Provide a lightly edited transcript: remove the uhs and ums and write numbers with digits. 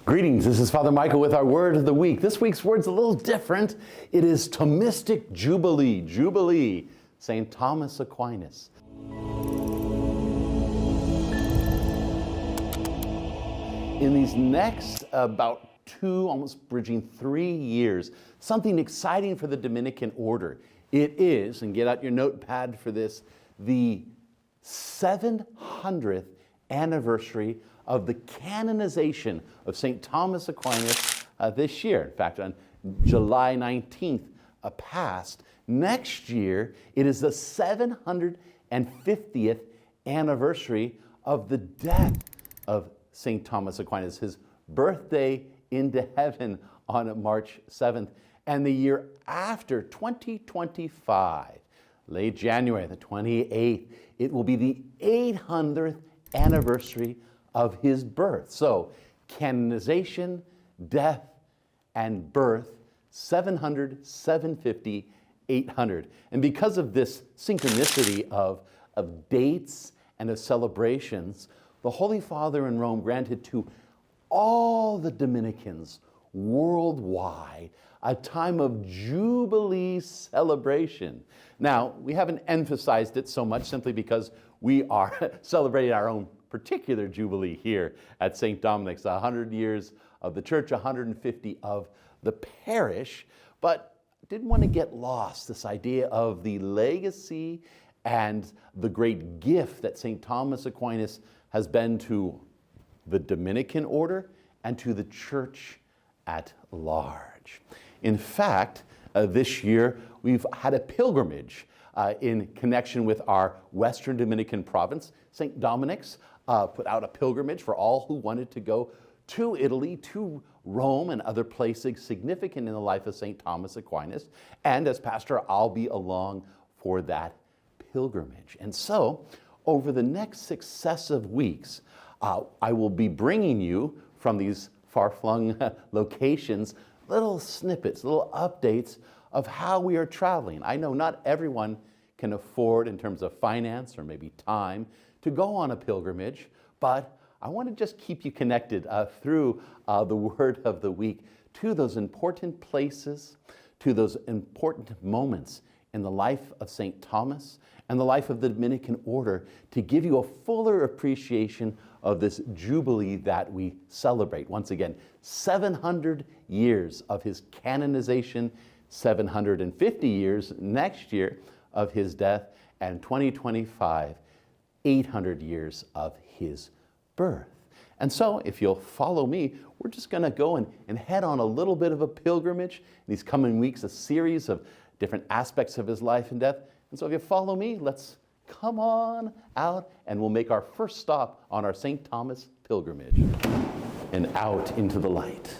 Greetings, this is Father Michael with our Word of the Week. This week's word's a little different. It is Thomistic Jubilee, Jubilee, St. Thomas Aquinas. In these next about 2, almost bridging 3 years, something exciting for the Dominican order. It is, and get out your notepad for this, the 700th anniversary of the canonization of St. Thomas Aquinas this year. In fact, on July 19th passed. Next year, it is the 750th anniversary of the death of St. Thomas Aquinas, his birthday into heaven on March 7th. And the year after, 2025, late January, the 28th, it will be the 800th anniversary of his birth. So, canonization, death, and birth, 700, 750, 800. And because of this synchronicity of dates and of celebrations, the Holy Father in Rome granted to all the Dominicans worldwide a time of Jubilee celebration. Now, we haven't emphasized it so much simply because we are celebrating our own particular Jubilee here at St. Dominic's, 100 years of the church, 150 of the parish, but didn't want to get lost, this idea of the legacy and the great gift that St. Thomas Aquinas has been to the Dominican order and to the church at large. In fact, this year we've had a pilgrimage in connection with our Western Dominican province. St. Dominic's put out a pilgrimage for all who wanted to go to Italy, to Rome, and other places significant in the life of St. Thomas Aquinas. And as pastor, I'll be along for that pilgrimage. And so, over the next successive weeks, I will be bringing you from these far-flung locations little snippets, little updates of how we are traveling. I know not everyone can afford, in terms of finance or maybe time, to go on a pilgrimage, but I want to just keep you connected through the Word of the Week to those important places, to those important moments in the life of St. Thomas and the life of the Dominican order, to give you a fuller appreciation of this Jubilee that we celebrate. Once again, 700 years of his canonization, 750 years next year of his death, and 2025, 800 years of his birth. And so, if you'll follow me, we're just going to go and head on a little bit of a pilgrimage in these coming weeks, a series of different aspects of his life and death. And so if you follow me, let's come on out and we'll make our first stop on our St. Thomas pilgrimage and out into the light.